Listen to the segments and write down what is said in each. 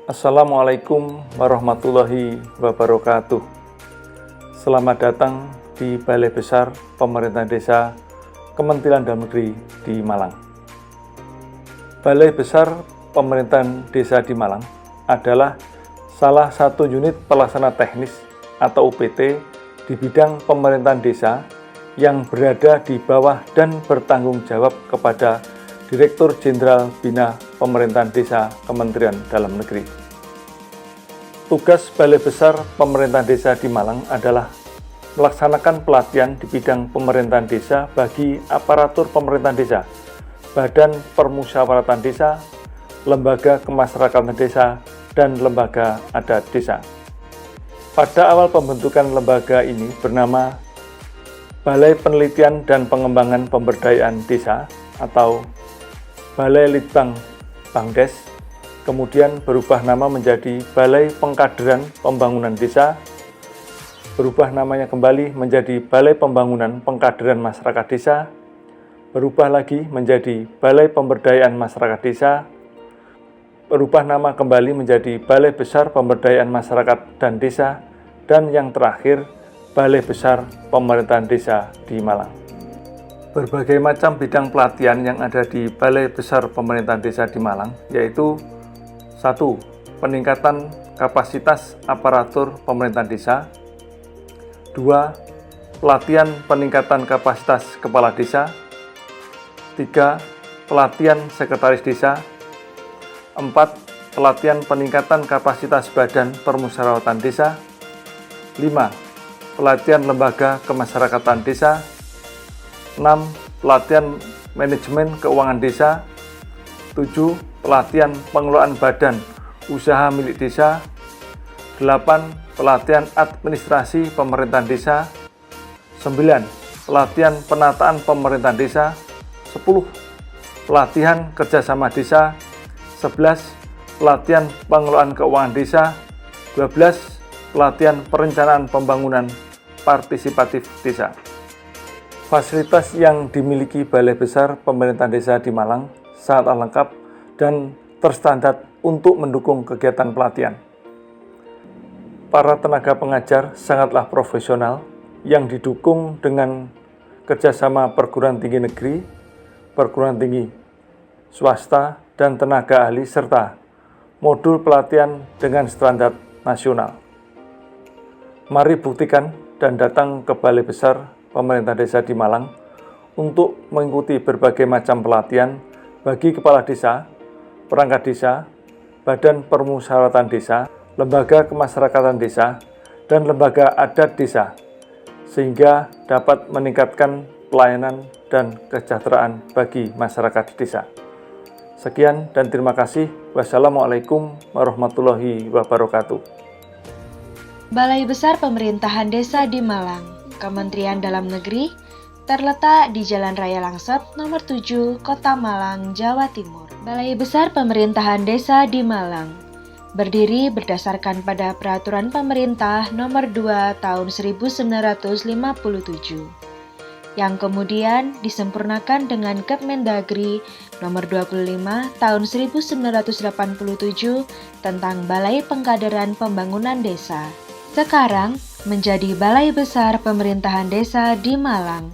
Assalamualaikum warahmatullahi wabarakatuh. Selamat datang di Balai Besar Pemerintahan Desa Kementerian Dalam Negeri di Malang. Balai Besar Pemerintahan Desa di Malang adalah salah satu unit pelaksana teknis atau UPT di bidang pemerintahan desa yang berada di bawah dan bertanggung jawab kepada Direktur Jenderal Bina Pemerintahan Desa Kementerian Dalam Negeri. Tugas Balai Besar Pemerintahan Desa di Malang adalah melaksanakan pelatihan di bidang pemerintahan desa bagi aparatur pemerintahan desa, badan permusyawaratan desa, lembaga kemasyarakatan desa, dan lembaga adat desa. Pada awal pembentukan lembaga ini bernama Balai Penelitian dan Pengembangan Pemberdayaan Desa atau Balai Litbang Bangdes, kemudian berubah nama menjadi Balai Pengkaderan Pembangunan Desa, berubah namanya kembali menjadi Balai Pembangunan Pengkaderan Masyarakat Desa, berubah lagi menjadi Balai Pemberdayaan Masyarakat Desa, berubah nama kembali menjadi Balai Besar Pemberdayaan Masyarakat dan Desa, dan yang terakhir Balai Besar Pemerintahan Desa di Malang. Berbagai macam bidang pelatihan yang ada di Balai Besar Pemerintahan Desa di Malang, yaitu 1. Peningkatan kapasitas aparatur pemerintahan desa. 2. Pelatihan peningkatan kapasitas kepala desa. 3. Pelatihan sekretaris desa. 4. Pelatihan peningkatan kapasitas badan permusyawaratan desa. 5. Pelatihan lembaga kemasyarakatan desa. 6. Pelatihan manajemen keuangan desa. 7. Pelatihan pengelolaan badan usaha milik desa. 8. Pelatihan administrasi pemerintahan desa. 9. Pelatihan penataan pemerintahan desa. 10. Pelatihan kerjasama desa. 11. Pelatihan pengelolaan keuangan desa. 12. Pelatihan perencanaan pembangunan partisipatif desa. Fasilitas yang dimiliki Balai Besar Pemerintahan Desa di Malang sangat lengkap dan terstandar untuk mendukung kegiatan pelatihan. Para tenaga pengajar sangatlah profesional yang didukung dengan kerjasama perguruan tinggi negeri, perguruan tinggi swasta, dan tenaga ahli serta modul pelatihan dengan standar nasional. Mari buktikan dan datang ke Balai Besar Pemerintahan Desa di Malang untuk mengikuti berbagai macam pelatihan bagi kepala desa, perangkat desa, badan permusyawaratan desa, lembaga kemasyarakatan desa, dan lembaga adat desa, sehingga dapat meningkatkan pelayanan dan kesejahteraan bagi masyarakat desa. Sekian dan terima kasih. Wassalamualaikum warahmatullahi wabarakatuh. Balai Besar Pemerintahan Desa di Malang, Kementerian Dalam Negeri, terletak di Jalan Raya Langset, nomor 7, Kota Malang, Jawa Timur. Balai Besar Pemerintahan Desa di Malang berdiri berdasarkan pada Peraturan Pemerintah Nomor 2 Tahun 1957, yang kemudian disempurnakan dengan Kemendagri Nomor 25 Tahun 1987 tentang Balai Pengkaderan Pembangunan Desa. Sekarang menjadi Balai Besar Pemerintahan Desa di Malang,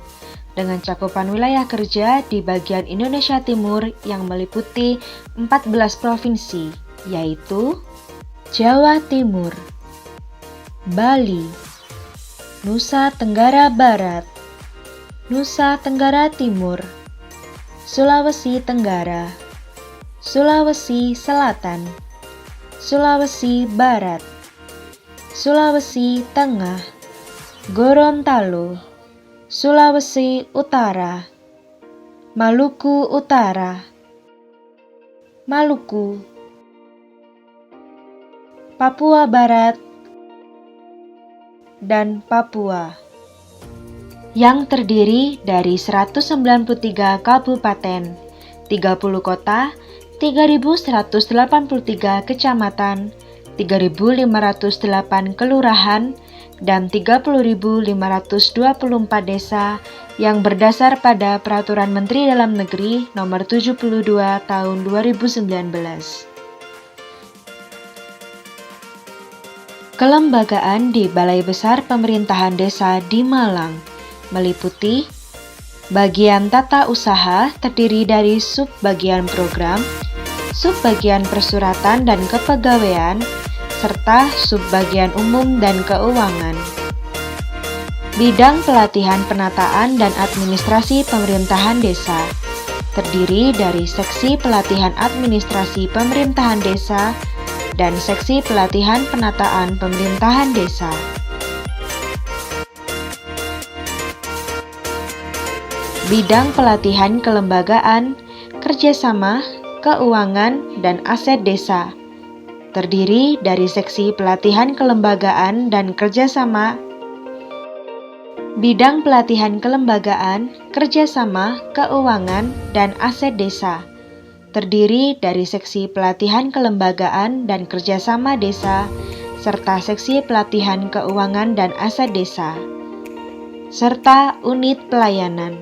dengan cakupan wilayah kerja di bagian Indonesia Timur yang meliputi 14 provinsi, yaitu Jawa Timur, Bali, Nusa Tenggara Barat, Nusa Tenggara Timur, Sulawesi Tenggara, Sulawesi Selatan, Sulawesi Barat, Sulawesi Tengah, Gorontalo, Sulawesi Utara, Maluku Utara, Maluku, Papua Barat, dan Papua, yang terdiri dari 193 kabupaten, 30 kota, 3.183 kecamatan, 3.508 kelurahan, dan 30.524 desa yang berdasar pada Peraturan Menteri Dalam Negeri Nomor 72 Tahun 2019. Kelembagaan di Balai Besar Pemerintahan Desa di Malang meliputi bagian tata usaha terdiri dari subbagian program, subbagian persuratan dan kepegawaian, serta subbagian umum dan keuangan. Bidang pelatihan penataan dan administrasi pemerintahan desa terdiri dari seksi pelatihan administrasi pemerintahan desa dan seksi pelatihan penataan pemerintahan desa. Bidang pelatihan kelembagaan, kerjasama, keuangan, dan aset desa terdiri dari seksi pelatihan kelembagaan dan kerjasama. Bidang pelatihan kelembagaan, kerjasama, keuangan, dan aset desa terdiri dari seksi pelatihan kelembagaan dan kerjasama desa, serta seksi pelatihan keuangan dan aset desa, serta unit pelayanan.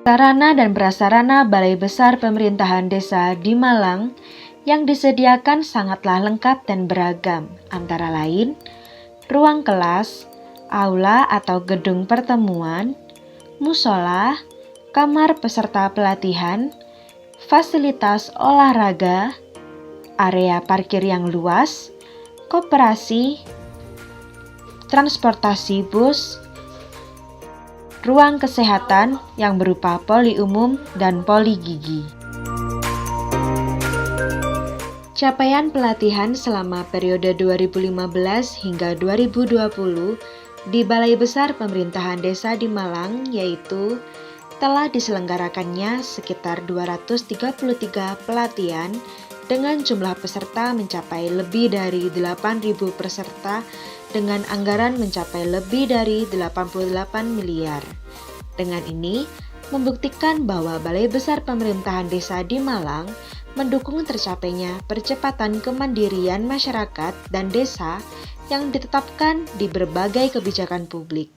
Sarana dan prasarana Balai Besar Pemerintahan Desa di Malang yang disediakan sangatlah lengkap dan beragam, antara lain ruang kelas, aula atau gedung pertemuan, musola, kamar peserta pelatihan, fasilitas olahraga, area parkir yang luas, koperasi, transportasi bus, ruang kesehatan yang berupa poli umum dan poli gigi. Capaian pelatihan selama periode 2015 hingga 2020 di Balai Besar Pemerintahan Desa di Malang yaitu telah diselenggarakannya sekitar 233 pelatihan dengan jumlah peserta mencapai lebih dari 8.000 peserta dengan anggaran mencapai lebih dari 88 miliar. Dengan ini, membuktikan bahwa Balai Besar Pemerintahan Desa di Malang mendukung tercapainya percepatan kemandirian masyarakat dan desa yang ditetapkan di berbagai kebijakan publik.